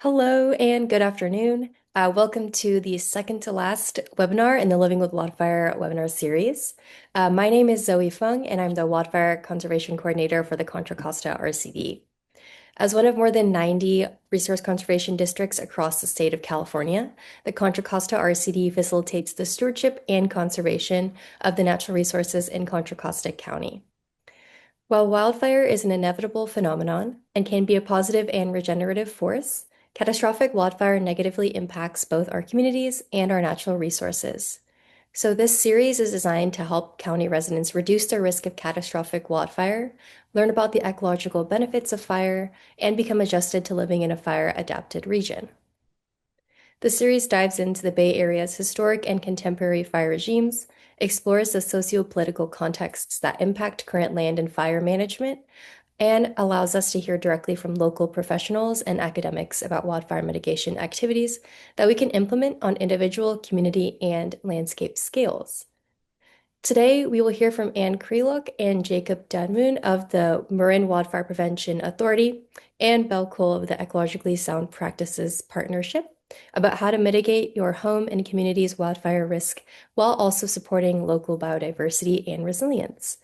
Hello and good afternoon. Welcome to the second to last webinar in the Living with Wildfire webinar series. My name is Zoe Fung, and I'm the Wildfire Conservation Coordinator for the Contra Costa RCD. As one of more than 90 resource conservation districts across the state of California, the Contra Costa RCD facilitates the stewardship and conservation of the natural resources in Contra Costa County. While wildfire is an inevitable phenomenon and can be a positive and regenerative force, catastrophic wildfire negatively impacts both our communities and our natural resources. So, this series is designed to help county residents reduce their risk of catastrophic wildfire, learn about the ecological benefits of fire, and become adjusted to living in a fire adapted region. The series dives into the Bay Area's historic and contemporary fire regimes, explores the socio-political contexts that impact current land and fire management, and allows us to hear directly from local professionals and academics about wildfire mitigation activities that we can implement on individual, community, and landscape scales. Today, we will hear from Anne Crealock and Jacob Dadmun of the Marin Wildfire Prevention Authority and Belle of the Ecologically Sound Practices Partnership about how to mitigate your home and community's wildfire risk while also supporting local biodiversity and resilience.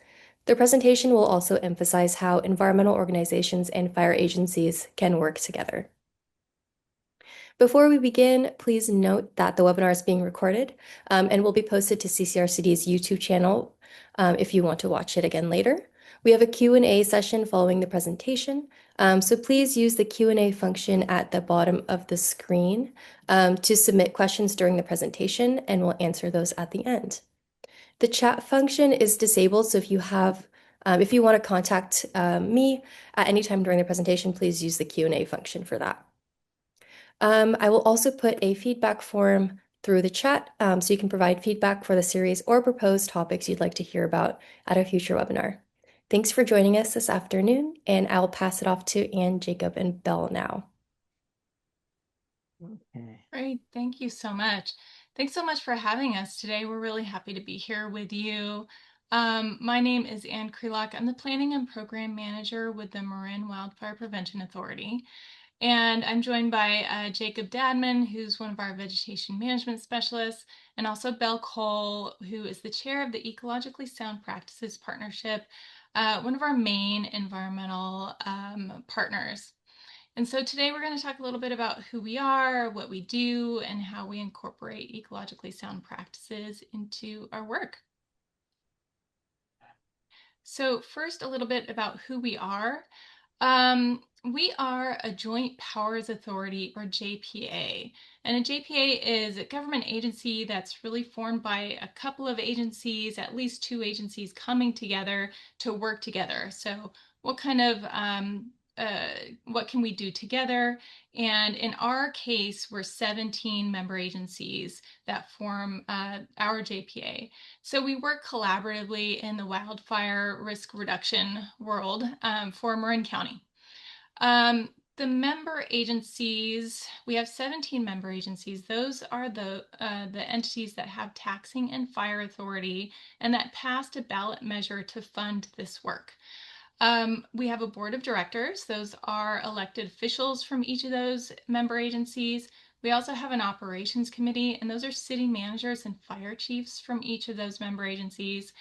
The presentation will also emphasize how environmental organizations and fire agencies can work together. Before we begin, please note that the webinar is being recorded and will be posted to CCRCD's YouTube channel if you want to watch it again later. We have a Q&A session following the presentation, so please use the Q&A function at the bottom of the screen to submit questions during the presentation, and we'll answer those at the end. The chat function is disabled, so if you want to contact me at any time during the presentation, please use the Q&A function for that. I will also put a feedback form through the chat so you can provide feedback for the series or propose topics you'd like to hear about at a future webinar. Thanks for joining us this afternoon, and I'll pass it off to Anne, Jacob, and Belle now. Okay. Great. Thank you so much. Thanks so much for having us today. We're really happy to be here with you. My name is Anne Crealock. I'm the Planning and Program Manager with the Marin Wildfire Prevention Authority. And I'm joined by Jacob Dadmun, who's one of our vegetation management specialists, and also Belle, who is the chair of the Ecologically Sound Practices Partnership, one of our main environmental partners. And so today we're going to talk a little bit about who we are, what we do, and how we incorporate ecologically sound practices into our work. So first, a little bit about who we are. We are a Joint Powers Authority, or JPA. And a JPA is a government agency that's really formed by a couple of agencies, at least two agencies coming together to work together. So what kind of what can we do together? And in our case, we're 17 member agencies that form our JPA. So we work collaboratively in the wildfire risk reduction world for Marin County. The member agencies, we have 17 member agencies. Those are the entities that have taxing and fire authority and that passed a ballot measure to fund this work. We have a board of directors. Those are elected officials from each of those member agencies. We also have an operations committee, and those are city managers and fire chiefs from each of those member agencies.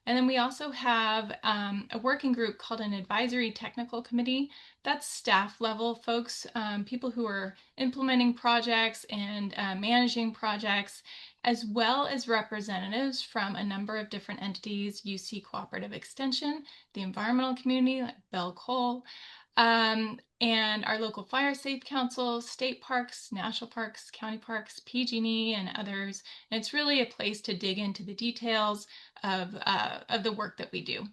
And then we also have a working group called an advisory technical committee. That's staff level folks, people who are implementing projects and managing projects, as well as representatives from a number of different entities, UC Cooperative Extension, the environmental community like Belle, and our local fire safe council, state parks, national parks, county parks, PG&E, and others. And it's really a place to dig into the details of the work that we do.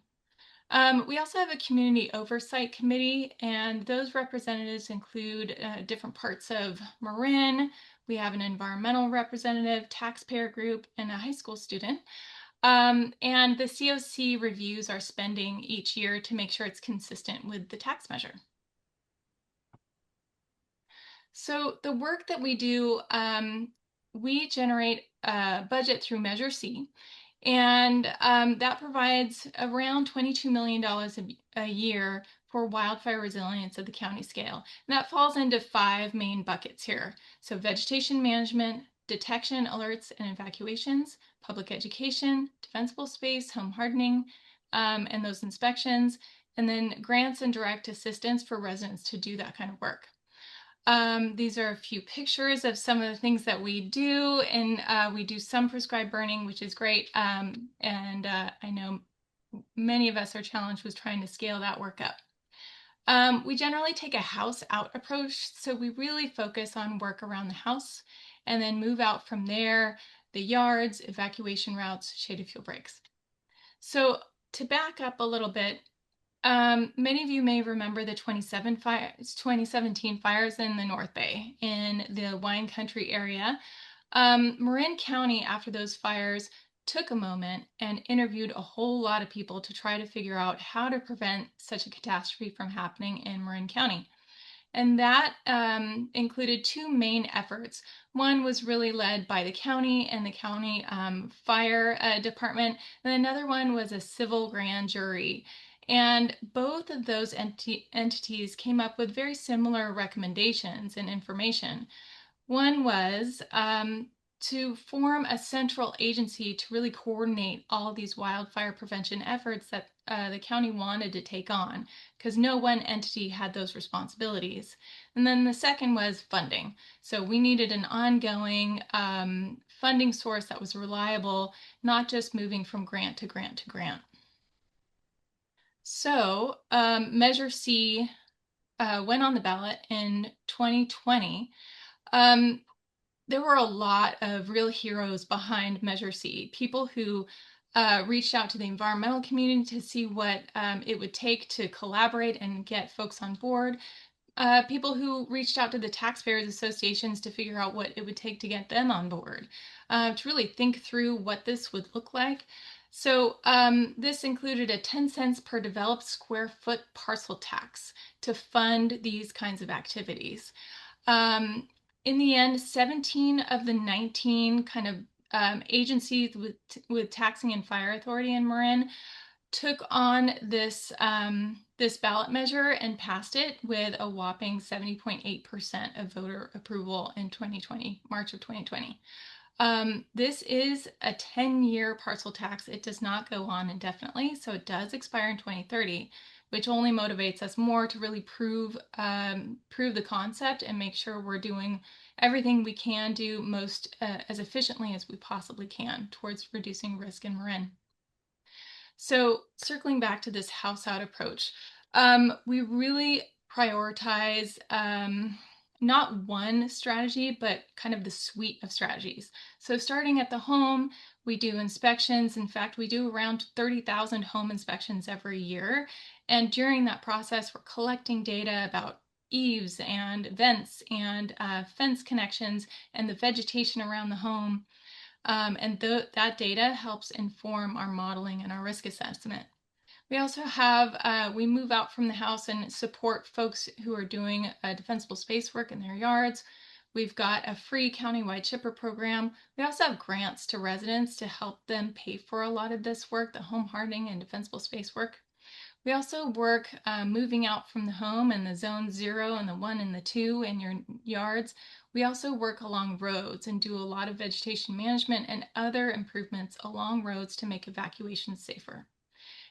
We also have a community oversight committee, and those representatives include different parts of Marin. We have an environmental representative, taxpayer group, and a high school student. And the COC reviews our spending each year to make sure it's consistent with the tax measure. So the work that we do, we generate a budget through Measure C, and that provides around $22 million a year for wildfire resilience at the county scale. And that falls into 5 main buckets here. So vegetation management, detection, alerts, and evacuations, public education, defensible space, home hardening, and those inspections, and then grants and direct assistance for residents to do that kind of work. These are a few pictures of some of the things that we do, and we do some prescribed burning, which is great. I know many of us are challenged with trying to scale that work up. We generally take a house out approach, so we really focus on work around the house and then move out from there, the yards, evacuation routes, shaded fuel breaks. So to back up a little bit, many of you may remember the 2017 fires in the North Bay in the wine country area. Marin County, after those fires, took a moment and interviewed a whole lot of people to try to figure out how to prevent such a catastrophe from happening in Marin County. And that included 2 main efforts. One was really led by the county and the county fire department, and another one was a civil grand jury. And both of those entities came up with very similar recommendations and information. One was to form a central agency to really coordinate all of these wildfire prevention efforts that the county wanted to take on, because no one entity had those responsibilities. And then the second was funding. So we needed an ongoing funding source that was reliable, not just moving from grant to grant to grant. So Measure C went on the ballot in 2020. There were a lot of real heroes behind Measure C, people who reached out to the environmental community to see what it would take to collaborate and get folks on board, people who reached out to the taxpayers associations to figure out what it would take to get them on board, to really think through what this would look like. So this included a 10 cents per developed square foot parcel tax to fund these kinds of activities. In the end, 17 of the 19 kind of agencies with taxing and fire authority in Marin took on this ballot measure and passed it with a whopping 70.8% of voter approval in 2020, March of 2020. This is a 10-year parcel tax. It does not go on indefinitely, so it does expire in 2030, which only motivates us more to really prove the concept and make sure we're doing everything we can do most as efficiently as we possibly can towards reducing risk in Marin. So circling back to this house out approach, we really prioritize not one strategy, but kind of the suite of strategies. So starting at the home, we do inspections. In fact, we do around 30,000 home inspections every year. And during that process, we're collecting data about eaves and vents and fence connections and the vegetation around the home. That data helps inform our modeling and our risk assessment. We also have, we move out from the house and support folks who are doing defensible space work in their yards. We've got a free countywide chipper program. We also have grants to residents to help them pay for a lot of this work, the home hardening and defensible space work. We also work moving out from the home in the zone 0 and the 1 and the 2 in your yards. We also work along roads and do a lot of vegetation management and other improvements along roads to make evacuations safer.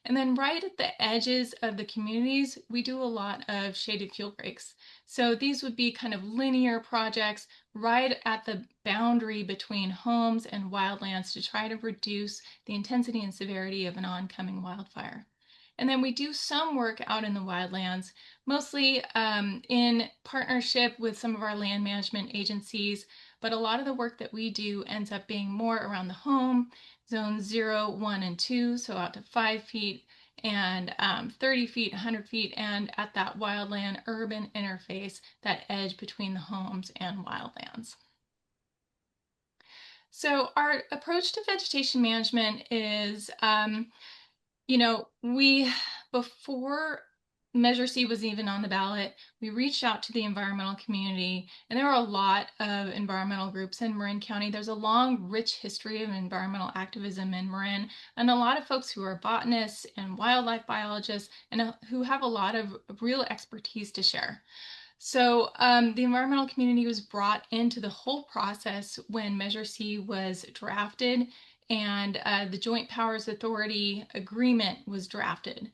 And then right at the edges of the communities, we do a lot of shaded fuel breaks. So these would be kind of linear projects right at the boundary between homes and wildlands to try to reduce the intensity and severity of an oncoming wildfire. And then we do some work out in the wildlands, mostly in partnership with some of our land management agencies, but a lot of the work that we do ends up being more around the home, zone 0, 1, and 2, so out to 5 feet, and 30 feet, 100 feet, and at that wildland urban interface, that edge between the homes and wildlands. So our approach to vegetation management is, before Measure C was even on the ballot. We reached out to the environmental community, and there were a lot of environmental groups in Marin County. There's a long, rich history of environmental activism in Marin, and a lot of folks who are botanists and wildlife biologists and who have a lot of real expertise to share. So the environmental community was brought into the whole process when Measure C was drafted and the Joint Powers Authority agreement was drafted.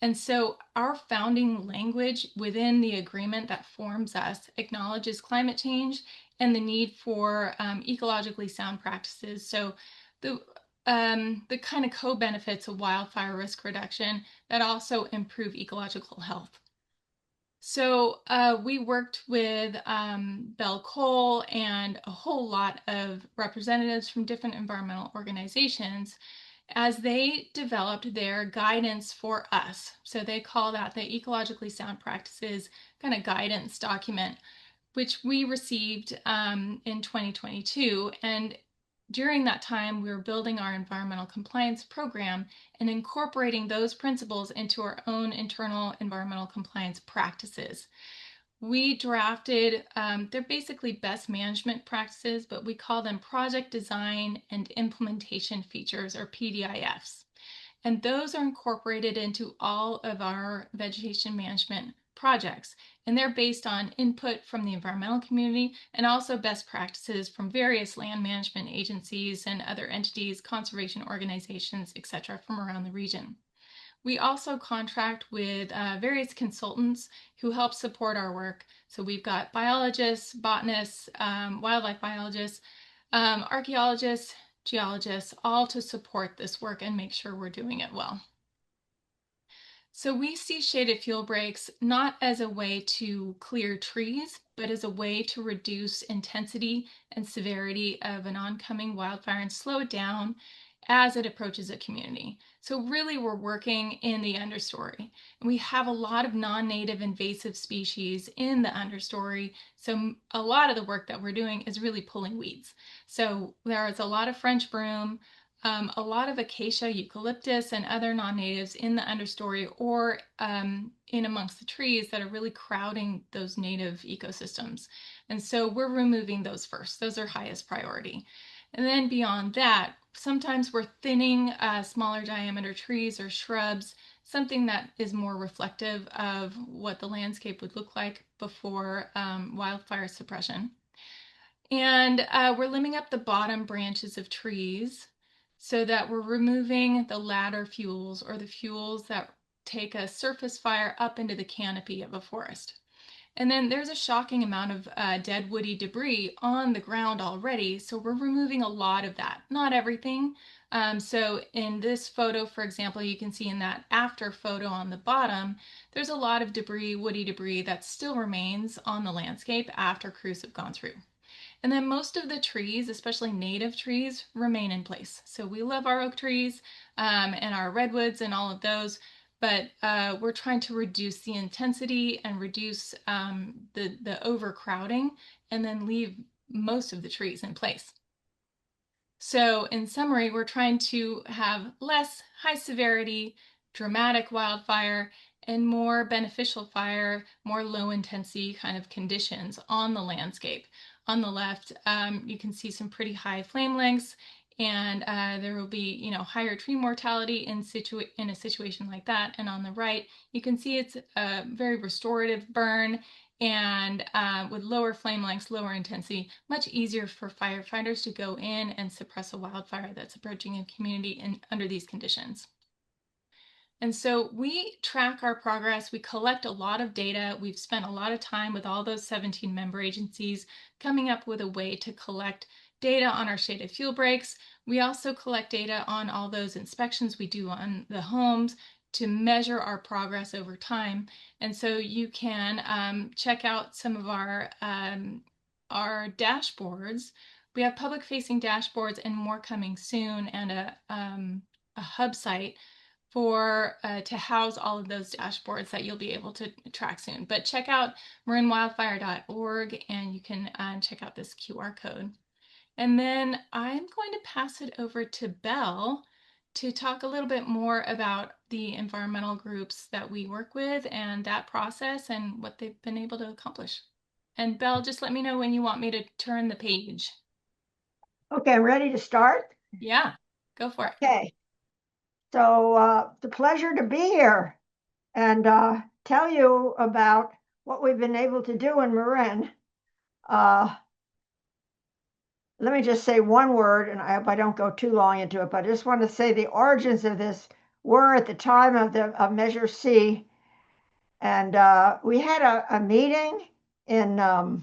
And so our founding language within the agreement that forms us acknowledges climate change and the need for ecologically sound practices. So the kind of co-benefits of wildfire risk reduction that also improve ecological health. So we worked with Belle and a whole lot of representatives from different environmental organizations as they developed their guidance for us. So they call that the Ecologically Sound Practices kind of guidance document, which we received in 2022. And during that time, we were building our environmental compliance program and incorporating those principles into our own internal environmental compliance practices. We drafted, they're basically best management practices, but we call them project design and implementation features, or PDIFs. And those are incorporated into all of our vegetation management projects. And they're based on input from the environmental community and also best practices from various land management agencies and other entities, conservation organizations, etc., from around the region. We also contract with various consultants who help support our work. So we've got biologists, botanists, wildlife biologists, archaeologists, geologists, all to support this work and make sure we're doing it well. So we see shaded fuel breaks not as a way to clear trees, but as a way to reduce intensity and severity of an oncoming wildfire and slow it down as it approaches a community. So really we're working in the understory. And we have a lot of non-native invasive species in the understory. So a lot of the work that we're doing is really pulling weeds. So there is a lot of French broom, a lot of acacia, eucalyptus, and other non-natives in the understory or in amongst the trees that are really crowding those native ecosystems. And so we're removing those first. Those are highest priority. And then beyond that, sometimes we're thinning smaller diameter trees or shrubs, something that is more reflective of what the landscape would look like before wildfire suppression. And we're limbing up the bottom branches of trees so that we're removing the ladder fuels or the fuels that take a surface fire up into the canopy of a forest. And then there's a shocking amount of dead woody debris on the ground already, so we're removing a lot of that. Not everything. So in this photo, for example, you can see in that after photo on the bottom, there's a lot of debris, woody debris, that still remains on the landscape after crews have gone through. And then most of the trees, especially native trees, remain in place. So we love our oak trees and our redwoods and all of those, but we're trying to reduce the intensity and reduce the overcrowding and then leave most of the trees in place. So in summary, we're trying to have less high severity, dramatic wildfire and more beneficial fire, more low intensity kind of conditions on the landscape. On the left, you can see some pretty high flame lengths, and there will be, higher tree mortality in a situation like that. And on the right, you can see it's a very restorative burn and with lower flame lengths, lower intensity, much easier for firefighters to go in and suppress a wildfire that's approaching a community under these conditions. And so we track our progress. We collect a lot of data. We've spent a lot of time with all those 17 member agencies coming up with a way to collect data on our shaded fuel breaks. We also collect data on all those inspections we do on the homes to measure our progress over time. And so you can check out some of our dashboards. We have public-facing dashboards and more coming soon, and a hub site for to house all of those dashboards that you'll be able to track soon. But check out marinwildfire.org and you can check out this QR code. And then I'm going to pass it over to Belle to talk a little bit more about the environmental groups that we work with and that process and what they've been able to accomplish. And Belle, just let me know when you want me to turn the page. Okay, I'm ready to start. Yeah, go for it. Okay, so it's a pleasure to be here and tell you about what we've been able to do in Marin. Uh, Let me just say one word, and I hope I don't go too long into it, but I just want to say the origins of this were at the time of Measure C, and we had a meeting in uh,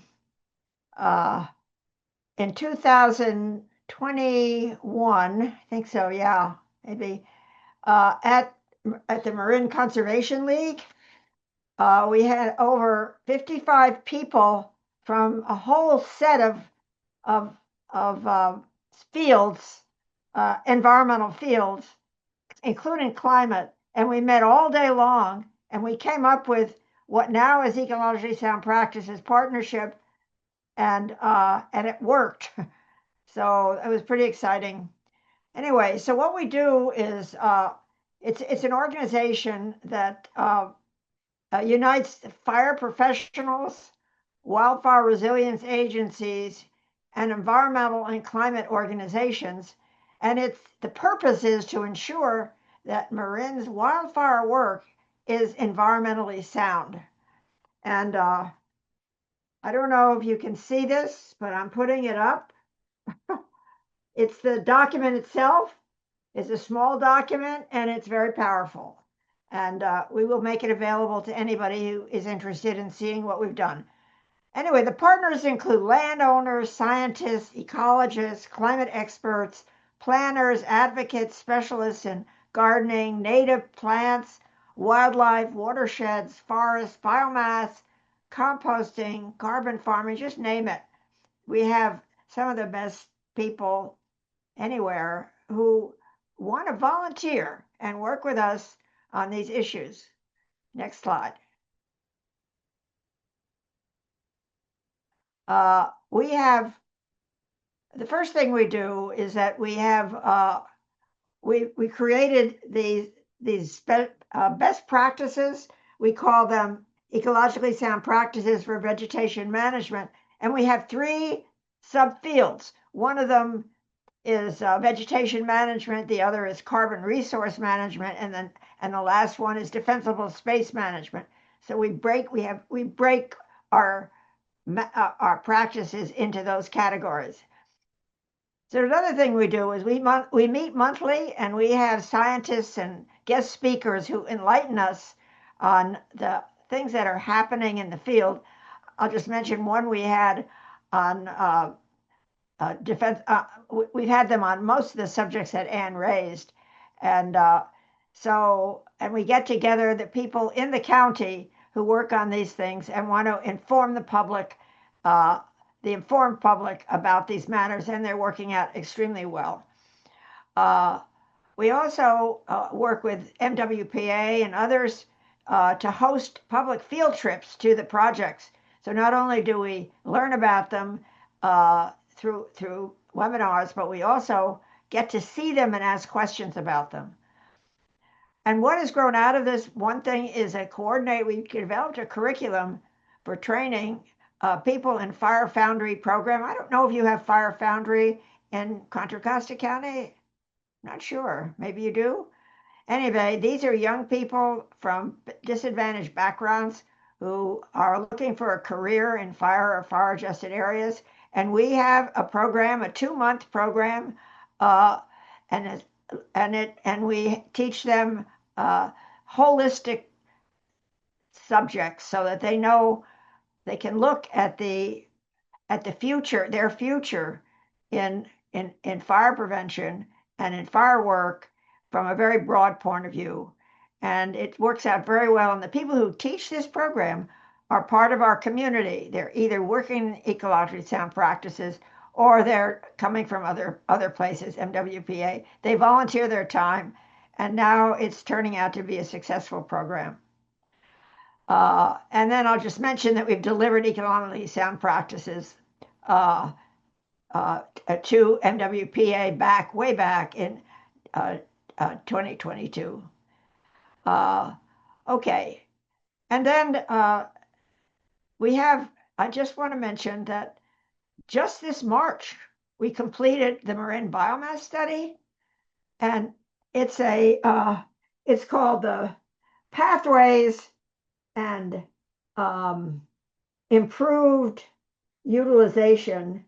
in 2021, I think so, yeah, maybe, at the Marin Conservation League. We had over 55 people from a whole set of fields, environmental fields, including climate, and we met all day long, and we came up with what now is Ecologically Sound Practices Partnership, and it worked. So it was pretty exciting. Anyway, so what we do is it's an organization that unites fire professionals, wildfire resilience agencies, and environmental and climate organizations. And the purpose is to ensure that Marin's wildfire work is environmentally sound. And I don't know if you can see this, but I'm putting it up. It's the document itself. It's a small document and it's very powerful. And we will make it available to anybody who is interested in seeing what we've done. Anyway, the partners include landowners, scientists, ecologists, climate experts, planners, advocates, specialists in gardening, native plants, wildlife, watersheds, forests, biomass, composting, carbon farming, just name it. We have some of the best people anywhere who want to volunteer and work with us on these issues. Next slide. We have the first thing we do is that we have we created these best practices. We call them ecologically sound practices for vegetation management, and we have three subfields. One of them is vegetation management, the other is carbon resource management, and the last one is defensible space management. So we break our practices into those categories. So another thing we do is we meet monthly, and we have scientists and guest speakers who enlighten us on the things that are happening in the field. I'll just mention one we had on defense. We've had them on most of the subjects that Anne raised, and and we get together the people in the county who work on these things and want to inform the informed public about these matters, and they're working out extremely well. We also work with MWPA and others to host public field trips to the projects. So not only do we learn about them through webinars, but we also get to see them and ask questions about them. And what has grown out of this, one thing is we developed a curriculum for training people in Fire Foundry program. I don't know if you have Fire Foundry in Contra Costa County. Not sure. Maybe you do. Anyway, these are young people from disadvantaged backgrounds who are looking for a career in fire or fire-adjusted areas. And we have a program, a 2-month program, and we teach them holistic subjects so that they know they can look at the future, their future in fire prevention and in fire work from a very broad point of view. And it works out very well. And the people who teach this program are part of our community. They're either working in ecologically sound practices or they're coming from other places, MWPA. They volunteer their time, and now it's turning out to be a successful program. And then I'll just mention that we've delivered ecologically sound practices to MWPA way back in 2022. Uh, okay. And then we have, I just want to mention that just this March, we completed the Marin biomass study, and it's called the Pathways and um, Improved Utilization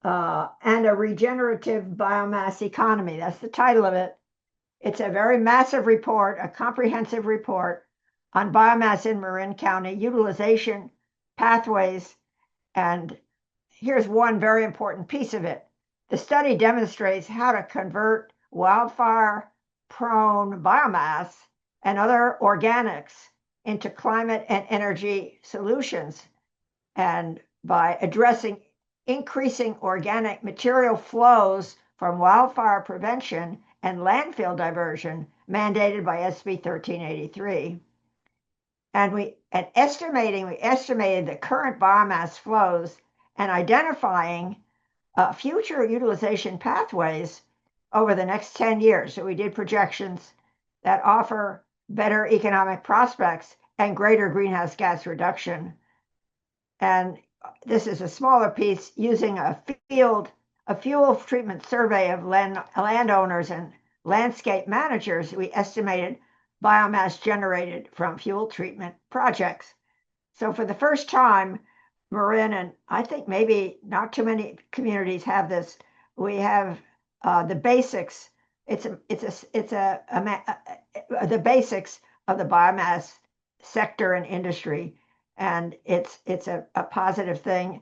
and a Regenerative Biomass Economy. That's the title of it. It's a very massive report, a comprehensive report on biomass in Marin County, utilization, pathways, and here's one very important piece of it. The study demonstrates how to convert wildfire prone biomass and other organics into climate and energy solutions. And by addressing increasing organic material flows from wildfire prevention and landfill diversion mandated by SB 1383. And we estimated the current biomass flows and identifying future utilization pathways over the next 10 years. So we did projections that offer better economic prospects and greater greenhouse gas reduction. And this is a smaller piece using a fuel treatment survey of landowners and landscape managers. We estimated biomass generated from fuel treatment projects. So for the first time, Marin, and I think maybe not too many communities have this. We have the basics. The basics of the biomass sector and industry, and it's a positive thing.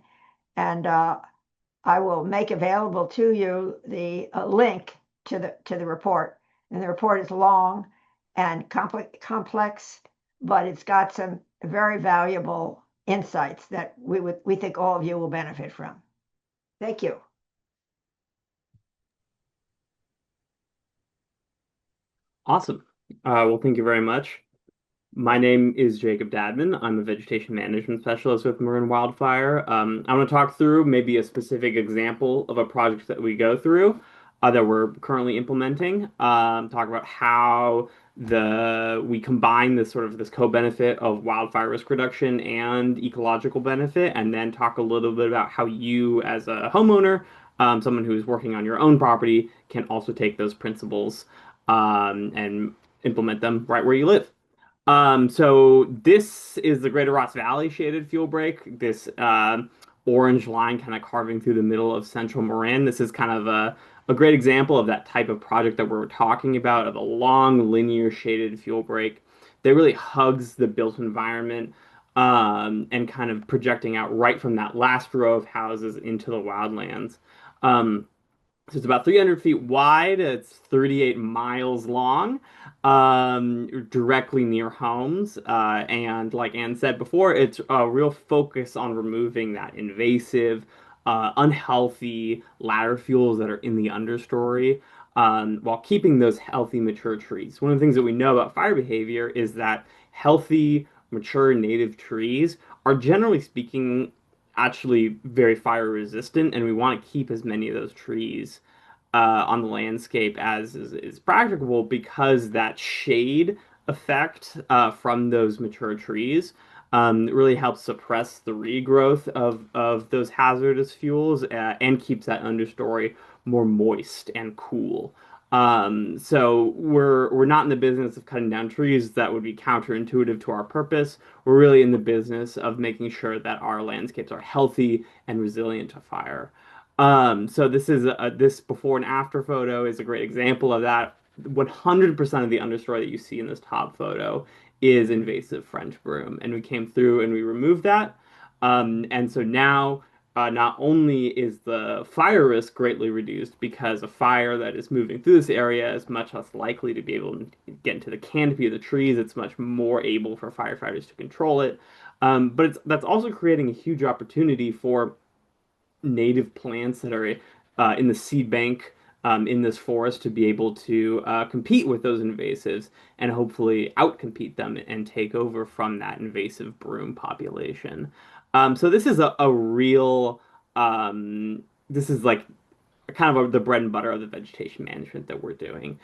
And I will make available to you the link to the report. And the report is long and complex, but it's got some very valuable insights that we think all of you will benefit from. Thank you. Awesome. Well, thank you very much. My name is Jacob Dadmun. I'm a vegetation management specialist with Marin Wildfire. I want to talk through maybe a specific example of a project that we go through that we're currently implementing. Talk about how we combine this co-benefit of wildfire risk reduction and ecological benefit, and then talk a little bit about how you, as a homeowner, someone who is working on your own property, can also take those principles and implement them right where you live. So this is the Greater Ross Valley shaded fuel break. This orange line kind of carving through the middle of central Marin. This is kind of a great example of that type of project that we're talking about, of a long linear shaded fuel break that really hugs the built environment and kind of projecting out right from that last row of houses into the wildlands. So it's about 300 feet wide. It's 38 miles long, directly near homes. And like Ann said before, it's a real focus on removing that invasive, unhealthy ladder fuels that are in the understory, while keeping those healthy, mature trees. One of the things that we know about fire behavior is that healthy, mature native trees are, generally speaking, actually very fire resistant, and we want to keep as many of those trees on the landscape as is practicable, because that shade effect from those mature trees really helps suppress the regrowth of those hazardous fuels and keeps that understory more moist and cool. So we're not in the business of cutting down trees that would be counterintuitive to our purpose. We're really in the business of making sure that our landscapes are healthy and resilient to fire. So this before and after photo is a great example of that. 100% of the understory that you see in this top photo is invasive French broom, and we came through and we removed that. And so now not only is the fire risk greatly reduced, because a fire that is moving through this area is much less likely to be able to get into the canopy of the trees. It's much more able for firefighters to control it. But that's also creating a huge opportunity for native plants that are in the seed bank in this forest to be able to compete with those invasives and hopefully outcompete them and take over from that invasive broom population. So this is a real, this is like kind of the bread and butter of the vegetation management that we're doing.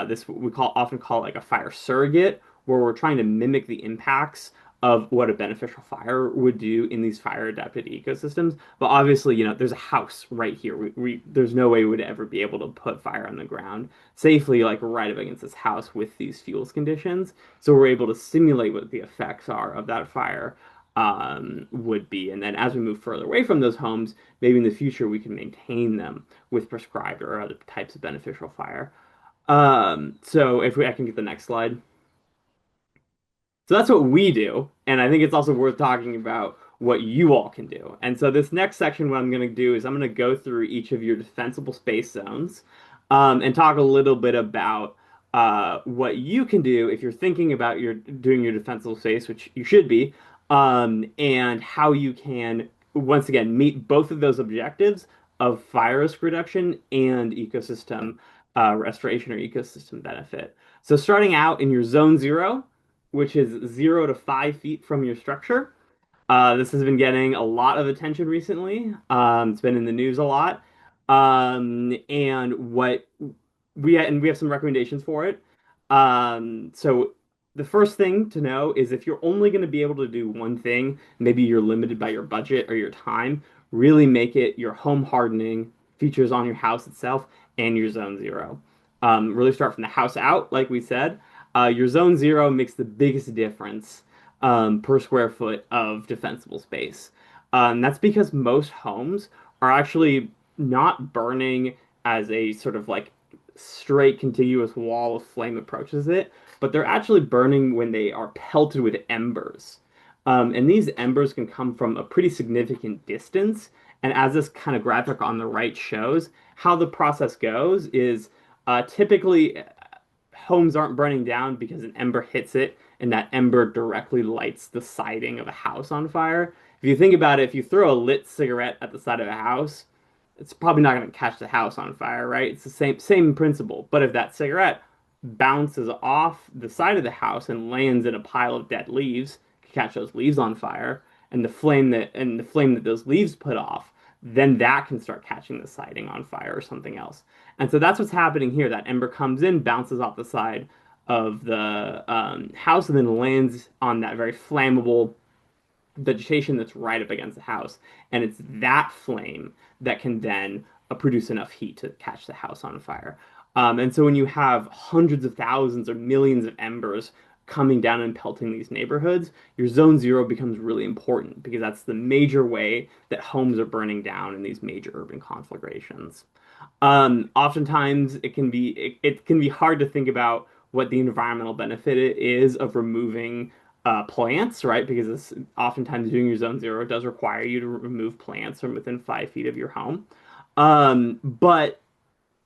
this we often call like a fire surrogate, where we're trying to mimic the impacts of what a beneficial fire would do in these fire adapted ecosystems. But obviously, there's a house right here. There's no way we would ever be able to put fire on the ground safely, like right up against this house with these fuels conditions. So we're able to simulate what the effects are of that fire would be. And then as we move further away from those homes, maybe in the future we can maintain them with prescribed or other types of beneficial fire. So I can get the next slide. So that's what we do, and I think it's also worth talking about what you all can do. And so this next section, what I'm going to do is I'm going to go through each of your defensible space zones, and talk a little bit about what you can do if you're thinking about doing your defensible space, which you should be, and how you can once again meet both of those objectives of fire risk reduction and ecosystem restoration or ecosystem benefit. So starting out in your zone zero, which is 0 to 5 feet from your structure. This has been getting a lot of attention recently. It's been in the news a lot. And we have some recommendations for it. So the first thing to know is if you're only going to be able to do one thing, maybe you're limited by your budget or your time, really make it your home hardening features on your house itself and your zone zero. Really start from the house out, like we said. Your zone zero makes the biggest difference per square foot of defensible space. That's because most homes are actually not burning as a sort of like straight contiguous wall of flame approaches it, but they're actually burning when they are pelted with embers. And these embers can come from a pretty significant distance. And as this kind of graphic on the right shows, how the process goes is typically homes aren't burning down because an ember hits it and that ember directly lights the siding of a house on fire. If you think about it, if you throw a lit cigarette at the side of a house, it's probably not going to catch the house on fire, right? It's the same principle. But if that cigarette bounces off the side of the house and lands in a pile of dead leaves, can catch those leaves on fire, and the flame that those leaves put off, then that can start catching the siding on fire or something else. And so that's what's happening here. That ember comes in, bounces off the side of the house, and then lands on that very flammable vegetation that's right up against the house. And it's that flame that can then produce enough heat to catch the house on fire. And so when you have hundreds of thousands or millions of embers coming down and pelting these neighborhoods, your zone zero becomes really important because that's the major way that homes are burning down in these major urban conflagrations. Oftentimes it can be hard to think about what the environmental benefit is of removing plants, right? Because oftentimes doing your zone zero does require you to remove plants from within 5 feet of your home. But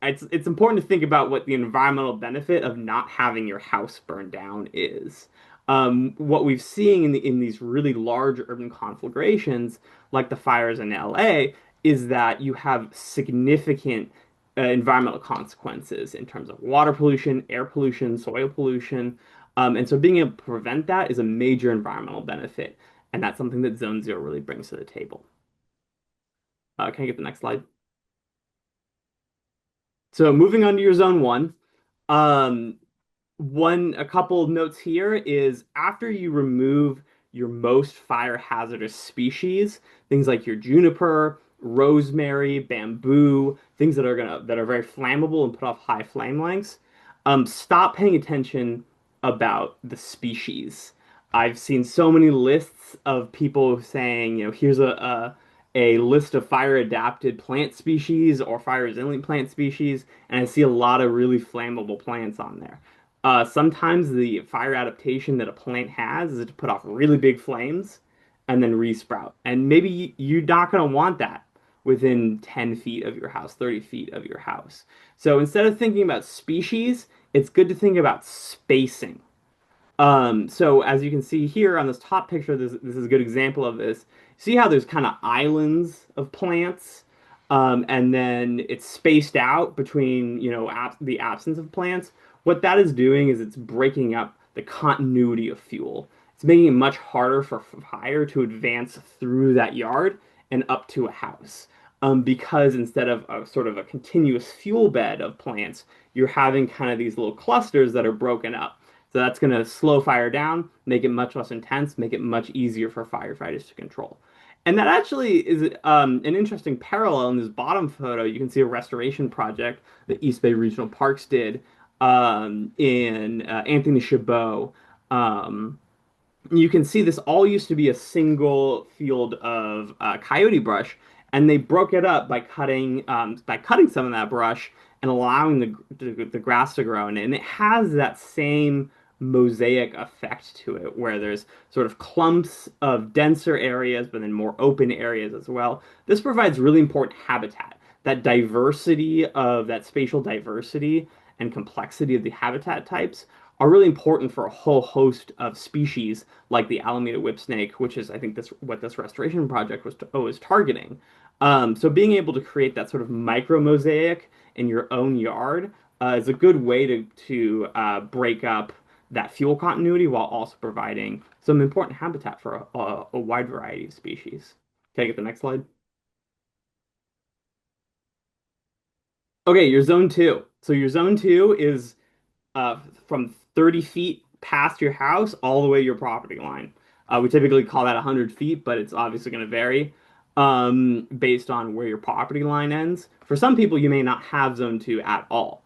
it's important to think about what the environmental benefit of not having your house burned down is. What we've seen in these really large urban conflagrations, like the fires in LA, is that you have significant environmental consequences in terms of water pollution, air pollution, soil pollution. And so being able to prevent that is a major environmental benefit. And that's something that Zone Zero really brings to the table. Can I get the next slide? So moving on to your zone one, um, a couple of notes here is after you remove your most fire hazardous species, things like your juniper, rosemary, bamboo, things that are very flammable and put off high flame lengths, stop paying attention about the species. I've seen so many lists of people saying, here's a list of fire adapted plant species or fire resilient plant species, and I see a lot of really flammable plants on there. Sometimes the fire adaptation that a plant has is to put off really big flames and then resprout. And maybe you're not going to want that within 10 feet of your house, 30 feet of your house. So instead of thinking about species, it's good to think about spacing. So as you can see here on this top picture, this is a good example of this. See how there's kind of islands of plants, and then it's spaced out between, the absence of plants. What that is doing is it's breaking up the continuity of fuel. It's making it much harder for fire to advance through that yard and up to a house. because instead of a sort of a continuous fuel bed of plants, you're having kind of these little clusters that are broken up. So that's going to slow fire down, make it much less intense, make it much easier for firefighters to control. And that actually is an interesting parallel in this bottom photo. You can see a restoration project that East Bay Regional Parks did in Anthony Chabot. Um, you can see this all used to be a single field of coyote brush, and they broke it up by cutting some of that brush and allowing the grass to grow in it. And it has that same mosaic effect to it, where there's sort of clumps of denser areas, but then more open areas as well. This provides really important habitat. That diversity of that spatial diversity and complexity of the habitat types are really important for a whole host of species like the Alameda whipsnake, which is, I think, this what this restoration project was targeting. So being able to create that sort of micro mosaic in your own yard is a good way to break up that fuel continuity while also providing some important habitat for a wide variety of species. Can I get the next slide? Okay, your zone two. So your zone two is uh, from 30 feet past your house all the way to your property line. We typically call that 100 feet, but it's obviously going to vary based on where your property line ends. For some people, you may not have zone two at all.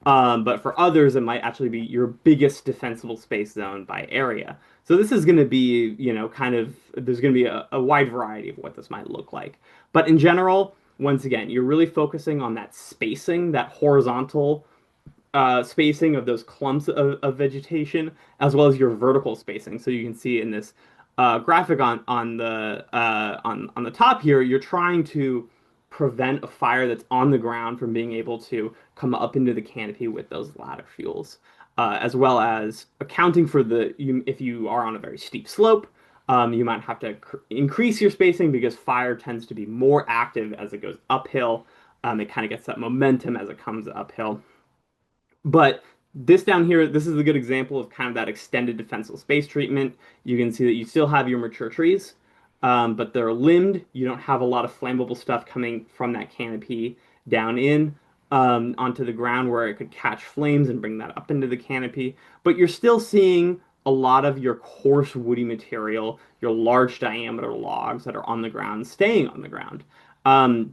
But for others, it might actually be your biggest defensible space zone by area. So this is going to be, kind of, there's going to be a wide variety of what this might look like. But in general, once again, you're really focusing on that spacing, that horizontal spacing of those clumps of vegetation, as well as your vertical spacing. So you can see in this graphic on the top here, you're trying to prevent a fire that's on the ground from being able to come up into the canopy with those ladder fuels, as well as accounting for if you are on a very steep slope. You might have to increase your spacing because fire tends to be more active as it goes uphill. It kind of gets that momentum as it comes uphill. But this down here, this is a good example of kind of that extended defensive space treatment. You can see that you still have your mature trees, but they're limbed. You don't have a lot of flammable stuff coming from that canopy down in onto the ground where it could catch flames and bring that up into the canopy. But you're still seeing a lot of your coarse woody material, your large diameter logs that are on the ground, staying on the ground.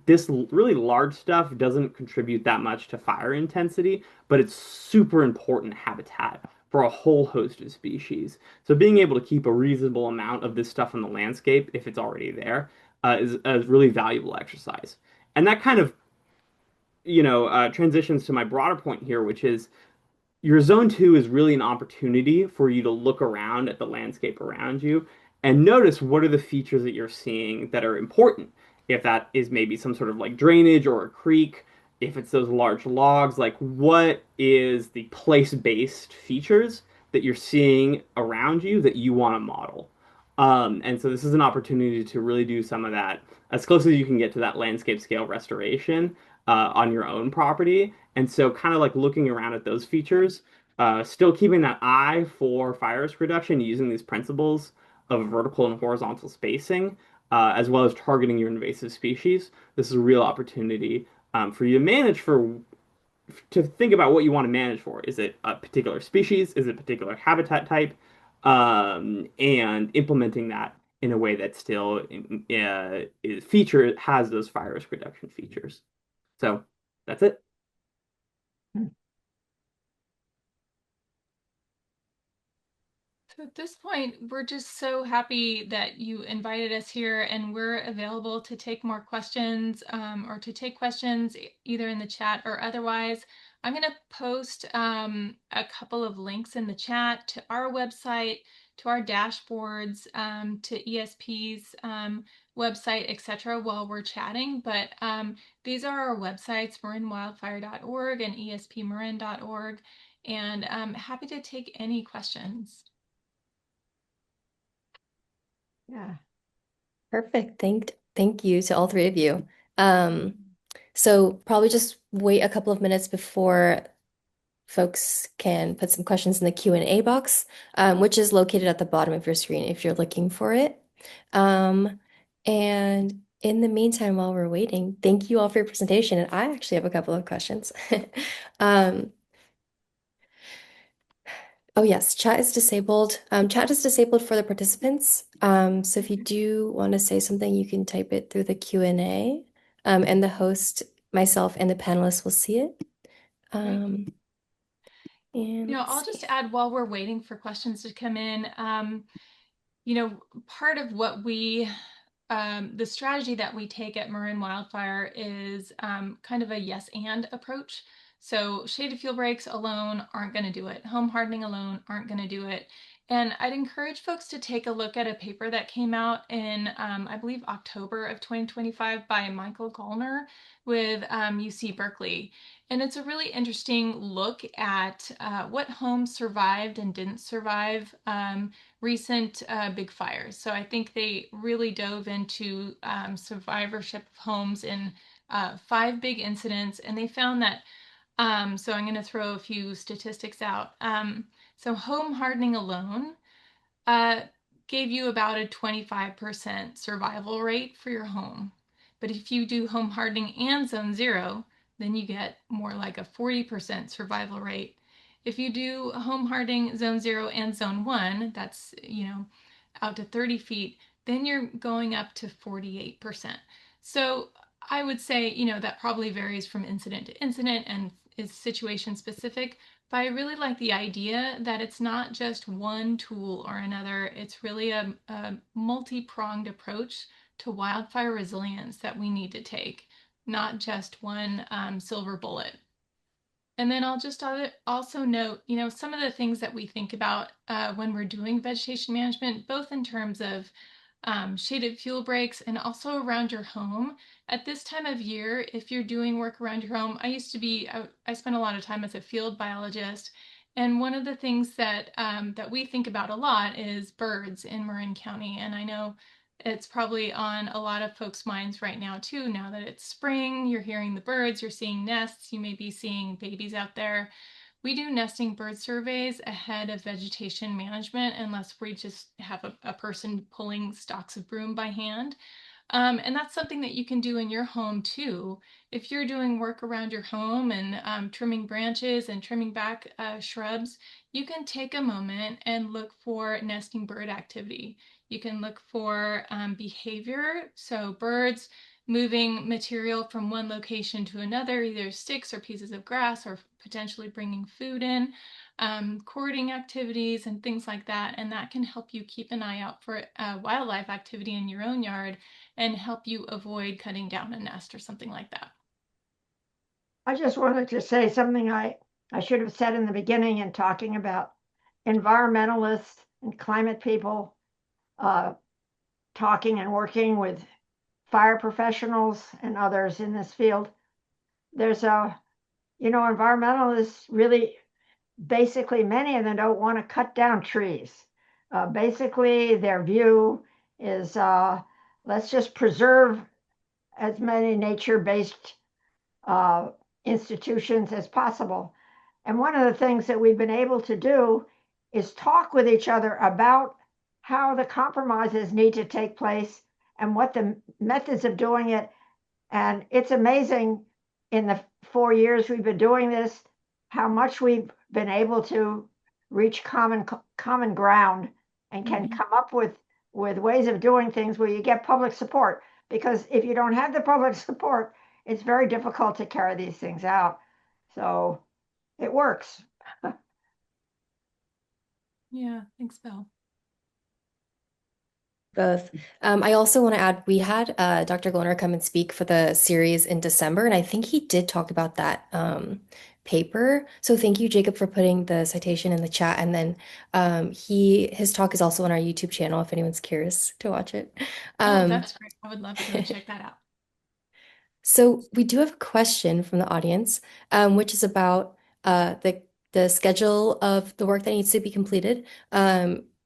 This really large stuff doesn't contribute that much to fire intensity, but it's super important habitat for a whole host of species. So being able to keep a reasonable amount of this stuff in the landscape, if it's already there, is a really valuable exercise. And that kind of, transitions to my broader point here, which is your zone two is really an opportunity for you to look around at the landscape around you and notice what are the features that you're seeing that are important. If that is maybe some sort of like drainage or a creek, if it's those large logs, like what is the place-based features that you're seeing around you that you want to model? And so this is an opportunity to really do some of that as close as you can get to that landscape scale restoration on your own property. And so kind of like looking around at those features, still keeping that eye for fire risk reduction using these principles of vertical and horizontal spacing, as well as targeting your invasive species. This is a real opportunity for you to to think about what you want to manage for. Is it a particular species? Is it a particular habitat type? And implementing that in a way that still has those fire risk reduction features. So that's it. So at this point, we're just so happy that you invited us here, and we're available to take more questions or to take questions either in the chat or otherwise. I'm going to post a couple of links in the chat to our website, to our dashboards, to ESP's website, etc. while we're chatting. But these are our websites, marinwildfire.org and espmarin.org, and I'm happy to take any questions. Yeah. Perfect. Thank you to all three of you. Um, so probably just wait a couple of minutes before folks can put some questions in the Q&A box, which is located at the bottom of your screen if you're looking for it. Um, and In the meantime, while we're waiting, thank you all for your presentation. And I actually have a couple of questions. Um, oh yes, chat is disabled. Chat is disabled for the participants. So if you do want to say something, you can type it through the Q&A. And the host, myself, and the panelists will see it. Great. And let's I'll just see. add while we're waiting for questions to come in, part of what the strategy that we take at Marin Wildfire is kind of a yes and approach. So shaded fuel breaks alone aren't going to do it. Home hardening alone aren't going to do it. And I'd encourage folks to take a look at a paper that came out in, I believe, October of 2025 by Michael Gallner with UC Berkeley. And it's a really interesting look at what homes survived and didn't survive recent big fires. So I think they really dove into survivorship of homes in 5 big incidents, and they found that. So I'm going to throw a few statistics out. So home hardening alone uh, gave you about a 25% survival rate for your home. But if you do home hardening and zone zero, then you get more like a 40% survival rate. If you do home hardening zone zero and zone one, that's, out to 30 feet, then you're going up to 48%. So I would say, that probably varies from incident to incident and is situation specific, but I really like the idea that it's not just one tool or another. It's really a multi-pronged approach to wildfire resilience that we need to take, not just one silver bullet. And then I'll just also note, some of the things that we think about when we're doing vegetation management, both in terms of shaded fuel breaks and also around your home. At this time of year, if you're doing work around your home, I spent a lot of time as a field biologist. And one of the things that we think about a lot is birds in Marin County. And I know it's probably on a lot of folks' minds right now too. Now that it's spring, you're hearing the birds, you're seeing nests, you may be seeing babies out there. We do nesting bird surveys ahead of vegetation management unless we just have a person pulling stalks of broom by hand. And that's something that you can do in your home too. If you're doing work around your home and trimming branches and trimming back shrubs, you can take a moment and look for nesting bird activity. You can look for behavior, so birds moving material from one location to another, either sticks or pieces of grass or potentially bringing food in, courting activities and things like that. And that can help you keep an eye out for wildlife activity in your own yard and help you avoid cutting down a nest or something like that. I just wanted to say something I should have said in the beginning in talking about environmentalists and climate people uh, talking and working with fire professionals and others in this field. There's environmentalists really, basically, many of them don't want to cut down trees. Basically, their view is let's just preserve as many nature-based uh, institutions as possible. And one of the things that we've been able to do is talk with each other about how the compromises need to take place and what the methods of doing it. And it's amazing in the 4 years we've been doing this, how much we've been able to reach common ground and can Mm-hmm. come up with ways of doing things where you get public support. Because if you don't have the public support, it's very difficult to carry these things out. So it works. Yeah, thanks, Belle. Both. I also want to add, we had Dr. Gloner come and speak for the series in December, and I think he did talk about that paper. So thank you, Jacob, for putting the citation in the chat. And then his talk is also on our YouTube channel if anyone's curious to watch it. Oh, Um, that's great. I would love to go check that out. So we do have a question from the audience, which is about the schedule of the work that needs to be completed,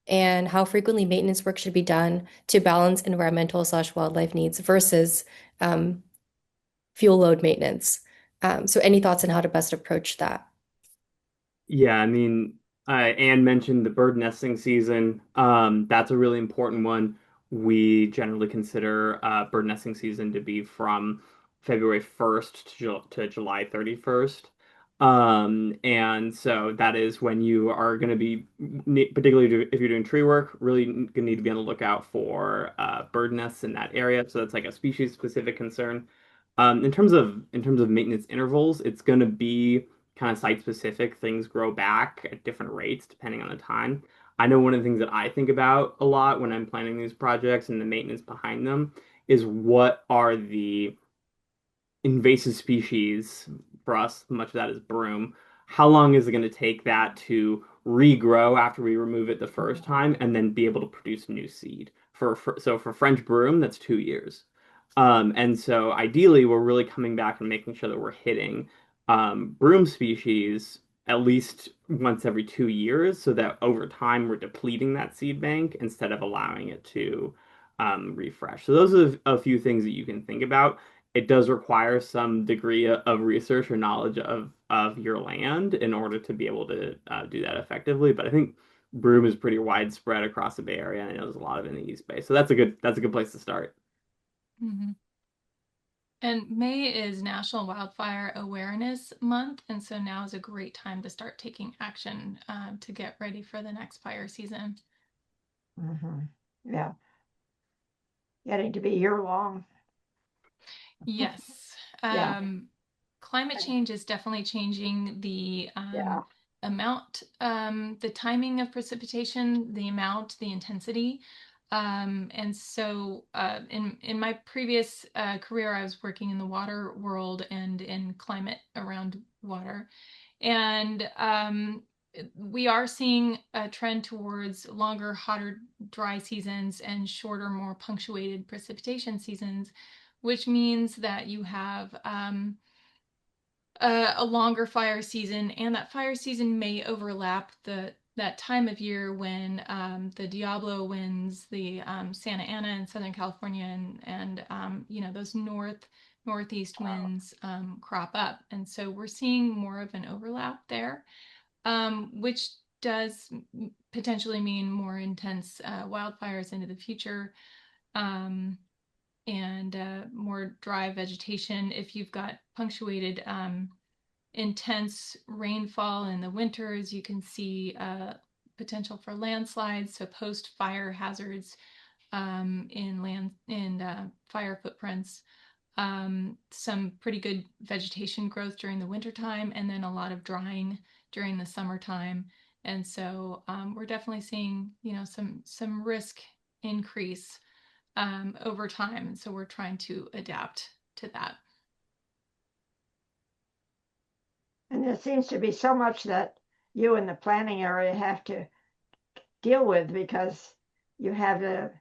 and how frequently maintenance work should be done to balance environmental/wildlife needs versus um, fuel load maintenance. So any thoughts on how to best approach that? Yeah, I mean, Anne mentioned the bird nesting season. That's a really important one. we generally consider bird nesting season to be from February 1st to July 31st. And so that is when you are going to be, particularly if you're doing tree work, really going to need to be on the lookout for bird nests in that area. So that's like a species specific concern. In terms of maintenance intervals, it's going to be kind of site specific. Things grow back at different rates depending on the time. I know one of the things that I think about a lot when I'm planning these projects and the maintenance behind them is what are the invasive species for us, much of that is broom. How long is it going to take that to regrow after we remove it the first time and then be able to produce new seed? So for French broom, that's 2 years. And so ideally, we're really coming back and making sure that we're hitting broom species at least once every 2 years, so that over time we're depleting that seed bank instead of allowing it to refresh. So those are a few things that you can think about. It does require some degree of research or knowledge of your land in order to be able to do that effectively. But I think broom is pretty widespread across the Bay Area, and I know there's a lot of it in the East Bay. So that's a good place to start. Mm-hmm. And May is National Wildfire Awareness Month, and so now is a great time to start taking action to get ready for the next fire season. Yeah, getting to be year long. Yes. Yeah, Climate change is definitely changing the yeah. amount, the timing of precipitation, the amount, the intensity. And so in my previous career, I was working in the water world and in climate around water. And we are seeing a trend towards longer, hotter, dry seasons and shorter, more punctuated precipitation seasons, which means that you have a longer fire season, and that fire season may overlap that time of year when the Diablo winds, the Santa Ana in Southern California, and those northeast winds crop up, and so we're seeing more of an overlap there, which does potentially mean more intense wildfires into the future. And more dry vegetation. If you've got punctuated intense rainfall in the winters, you can see potential for landslides, so post-fire hazards in fire footprints. Some pretty good vegetation growth during the wintertime, and then a lot of during the summertime. And so we're definitely seeing, some risk increase over time. And so we're trying to adapt to that. And there seems to be so much that you in the planning area have to deal with because you have the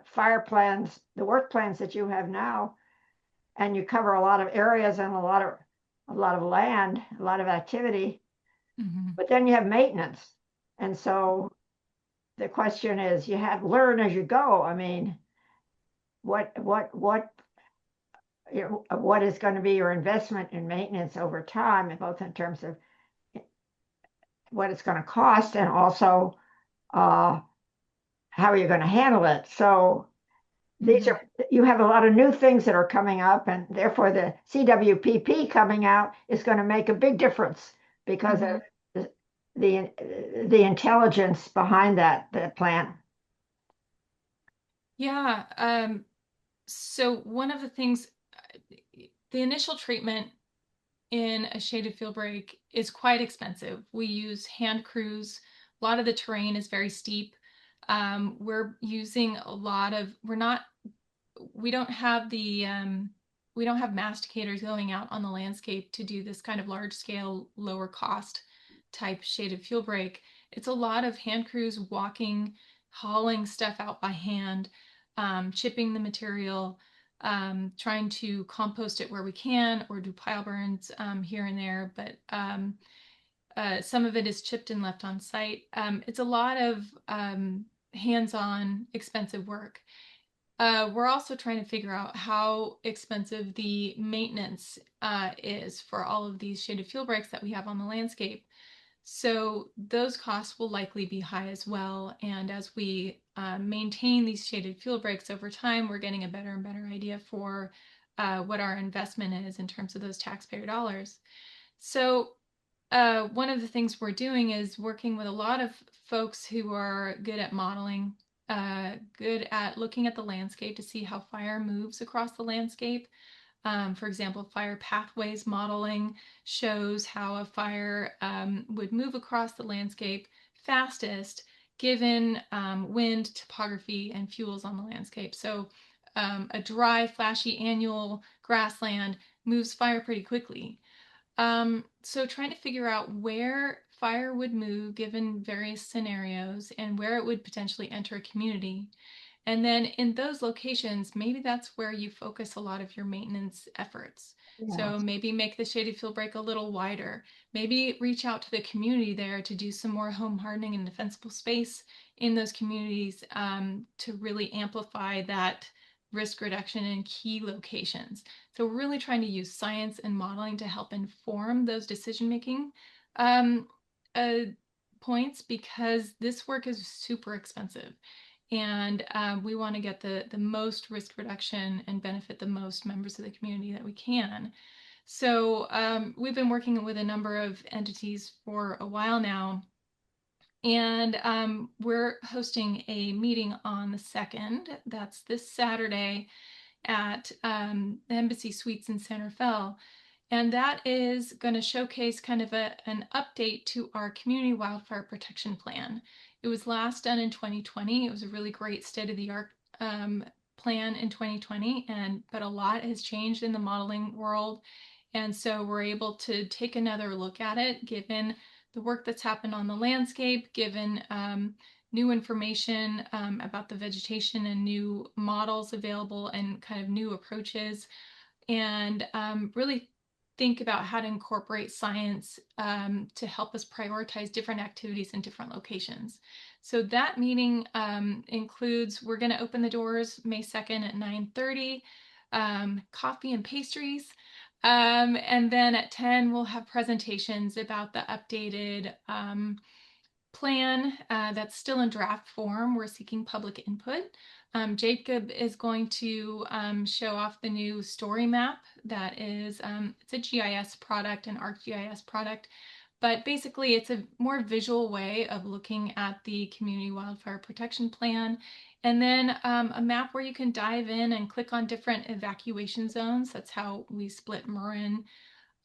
fire plans, the work plans that you have now, and you cover a lot of areas and a lot of land, a lot of activity. Mm-hmm. But then you have maintenance, and so the question is, you have learn as you go. I mean, what what is going to be your investment in maintenance over time, both in terms of what it's going to cost and also uh, how are you going to handle it. So these are you have a lot of new things that are coming up, and therefore the CWPP coming out is going to make a big difference because of the intelligence behind the plan. Yeah. So one of the things, the initial treatment in a shaded field break is quite expensive. We use hand crews. A lot of the terrain is very steep. We're using a lot of, we don't have we don't have masticators going out on the landscape to do this kind of large scale, lower cost type shaded field break. It's a lot of hand crews walking, hauling stuff out by hand, chipping the material, trying to compost it where we can or do pile burns here and there. But some of it is chipped and left on site. It's a lot of hands-on, expensive work. We're also trying to figure out how expensive the maintenance is for all of these shaded field breaks that we have on the landscape. So those costs will likely be high as well. And as we maintain these shaded fuel breaks over time, we're getting a better and better idea for what our investment is in terms of those taxpayer dollars. So one of the things we're doing is working with a lot of folks who are good at modeling, good at looking at the landscape to see how fire moves across the landscape. For example, fire pathways modeling shows how a fire would move across the landscape fastest given wind, topography, and fuels on the landscape. So a dry, flashy annual grassland moves fire pretty quickly. So trying to figure out where fire would move given various scenarios and where it would potentially enter a community. And then in those locations, maybe that's where you focus a lot of your maintenance efforts. Yeah. So maybe make the shaded fuel break a little wider. Maybe reach out to the community there to do some more home hardening and defensible space in those communities to really amplify that risk reduction in key locations. So we're really trying to use science and modeling to help inform those decision-making um, uh, points because this work is super expensive. And we want to get the most risk reduction and benefit the most members of the community that we can. So we've been working with a number of entities for a while now. And we're hosting a meeting on the 2nd. That's this Saturday at the Embassy Suites in Santa Fe. And that is going to showcase kind of an update to our community wildfire protection plan. It was last done in 2020. It was a really great state-of-the-art plan in 2020, but a lot has changed in the modeling world. And so we're able to take another look at it, given the work that's happened on the landscape, given new information about the vegetation and new models available and kind of new approaches, and really think about how to incorporate science to help us prioritize different activities in different locations. So that meeting includes, we're going to open the doors May 2nd at 9:30, coffee and pastries. And then at 10, we'll have presentations about the updated plan that's still in draft form. We're seeking public input. Jacob is going to show off the new story map that is, it's a GIS product, an ArcGIS product, but basically it's a more visual way of looking at the community wildfire protection plan. And then a map where you can dive in and click on different evacuation zones. That's how we split Marin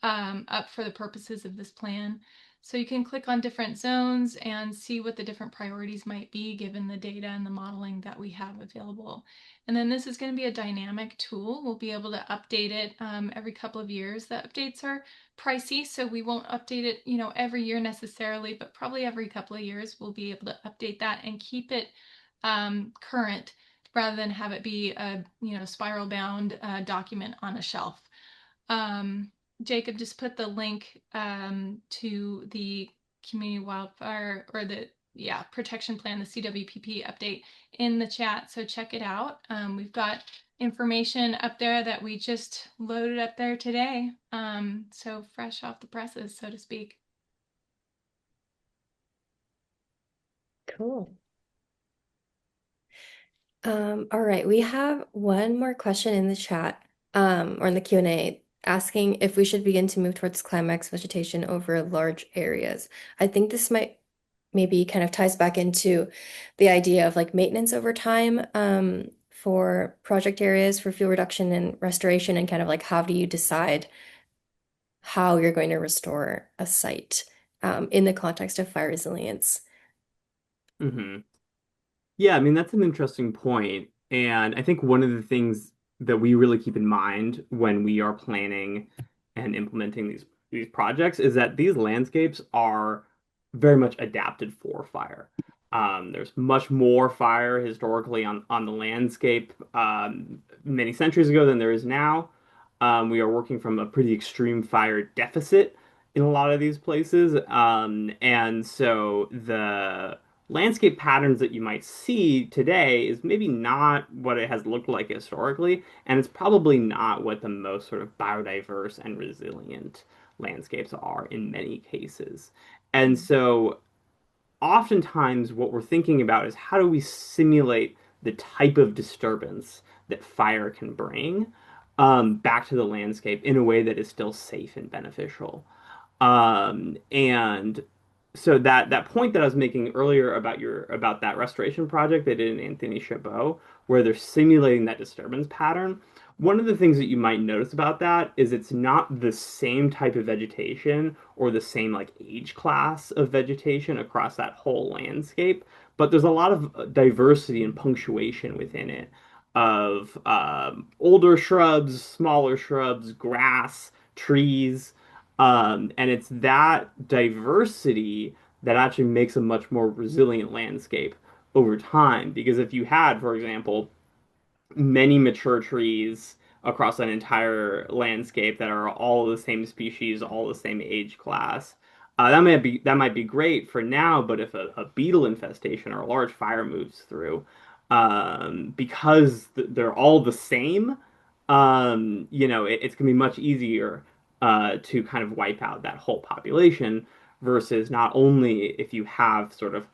up for the purposes of this plan. So you can click on different zones and see what the different priorities might be given the data and the modeling that we have available. And then this is going to be a dynamic tool. We'll be able to update it every couple of years. The updates are pricey, so we won't update it, every year necessarily, but probably every couple of years we'll be able to update that and keep it current rather than have it be a, spiral bound document on a shelf. Jacob just put the link to the community wildfire or the protection plan, the CWPP update in the chat. So check it out. We've got information up there that we just loaded up there today. So fresh off the presses, so to speak. Cool. All right, we have one more question in the chat, or in the Q&A, asking if we should begin to move towards climax vegetation over large areas. I think this might maybe kind of ties back into the idea of like maintenance over time, for project areas for fuel reduction and restoration, and kind of like how do you decide how you're going to restore a site, in the context of fire resilience. Hmm. Yeah, I mean, that's an interesting point. And I think one of the things that we really keep in mind when we are planning and implementing these projects is that these landscapes are very much adapted for fire. There's much more fire historically on the landscape many centuries ago than there is now. We are working from a pretty extreme fire deficit in a lot of these places. And so the landscape patterns that you might see today is maybe not what it has looked like historically, and it's probably not what the most sort of biodiverse and resilient landscapes are in many cases. And so oftentimes what we're thinking about is how do we simulate the type of disturbance that fire can bring back to the landscape in a way that is still safe and beneficial. And so that point that I was making earlier about your about that restoration project they did in Anthony Chabot, where they're simulating that disturbance pattern. One of the things that you might notice about that is it's not the same type of vegetation or the same like age class of vegetation across that whole landscape, but there's a lot of diversity and punctuation within it of older shrubs, smaller shrubs, grass, trees. And it's that diversity that actually makes a much more resilient landscape over time. Because if you had, for example, many mature trees across an entire landscape that are all the same species, all the same age class. That might be great for now, but if a beetle infestation or a large fire moves through, because they're all the same, it's gonna be much easier to kind of wipe out that whole population versus not only if you have sort of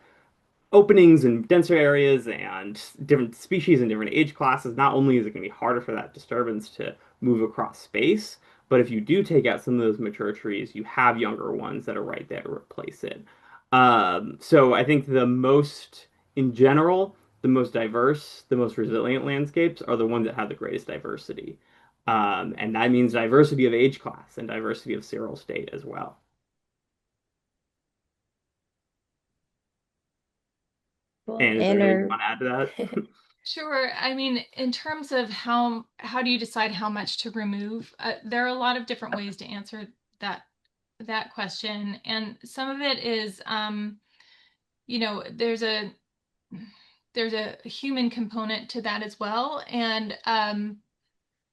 openings in denser areas and different species and different age classes, not only is it going to be harder for that disturbance to move across space, but if you do take out some of those mature trees, you have younger ones that are right there to replace it. So I think in general, the most diverse, the most resilient landscapes are the ones that have the greatest diversity. And that means diversity of age class and diversity of seral state as well. Cool. And is there And anything you our want to add to that? Sure. I mean, in terms of how do you decide how much to remove? There are a lot of different ways to answer that question, and some of it is, you know, there's a human component to that as well, and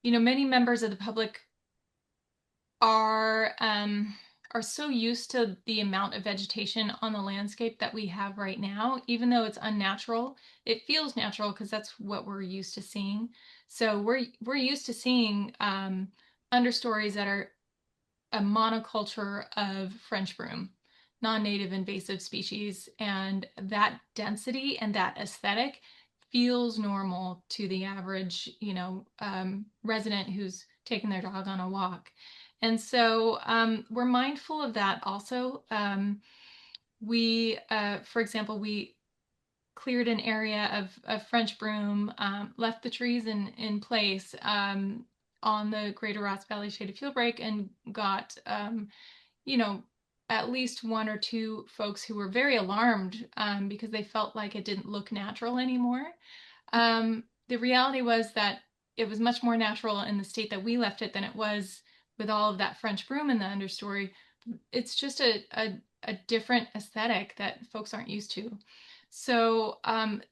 many members of the public are um, are so used to the amount of vegetation on the landscape that we have right now, even though it's unnatural, it feels natural because that's what we're used to seeing. So we're used to seeing understories that are a monoculture of French broom, non-native invasive species, and that density and that aesthetic feels normal to the average, resident who's taking their dog on a walk. And so we're mindful of that also. For example, we cleared an area of French broom, left the trees in place on the Greater Ross Valley Shaded Field Break, and got you know, at least one or two folks who were very alarmed because they felt like it didn't look natural anymore. The reality was that it was much more natural in the state that we left it than it was with all of that French broom in the understory. It's just a different aesthetic that folks aren't used to. So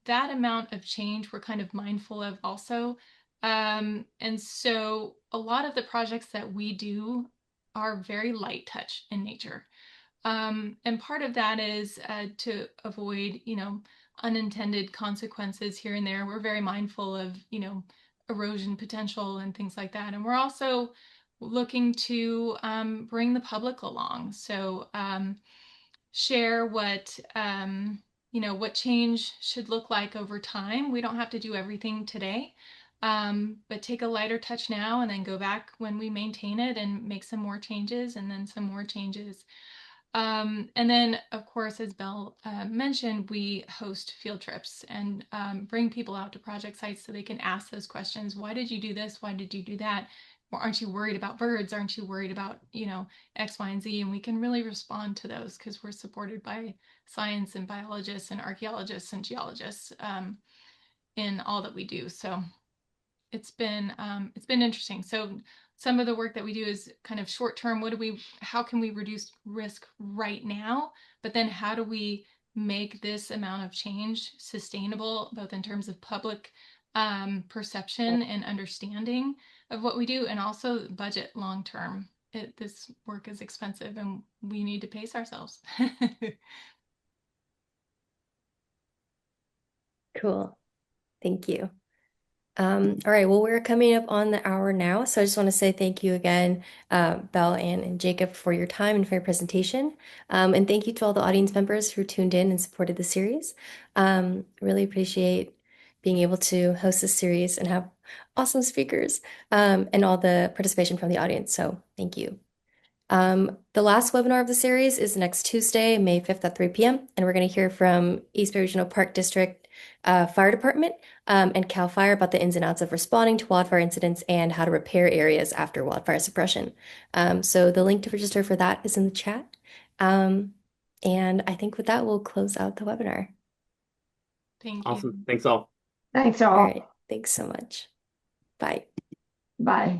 that amount of change we're kind of mindful of also. And so a lot of the projects that we do are very light touch in nature. And part of that is to avoid, unintended consequences here and there. We're very mindful of, erosion potential and things like that. And we're also looking to bring the public along. So share what change should look like over time. We don't have to do everything today, but take a lighter touch now and then go back when we maintain it and make some more changes and then some more changes. And then, of course, as Belle mentioned, we host field trips and bring people out to project sites so they can ask those questions. Why did you do this? Why did you do that? Or aren't you worried about birds? Aren't you worried about, X, Y, and Z? And we can really respond to those because we're supported by science and biologists and archaeologists and geologists in all that we do. So it's been interesting. So some of the work that we do is kind of short term. How can we reduce risk right now? But then how do we make this amount of change sustainable, both in terms of public perception and understanding of what we do, and also budget long term. This work is expensive and we need to pace ourselves. cool. Thank you. All right, well, we're coming up on the hour now, so I just want to say thank you again, Belle, Ann, and Jacob, for your time and for your presentation. And thank you to all the audience members who tuned in and supported the series. Really appreciate being able to host this series and have awesome speakers, and all the participation from the audience. So thank you. The last webinar of the series is next Tuesday, May 5th at 3 p.m. And we're going to hear from East Bay Regional Park District Fire Department and CAL FIRE about the ins and outs of responding to wildfire incidents and how to repair areas after wildfire suppression. So the link to register for that is in the chat. And I think with that, we'll close out the webinar. Thank you. Awesome. Thanks all. Thanks All all. right. Thanks so much. Bye. Bye.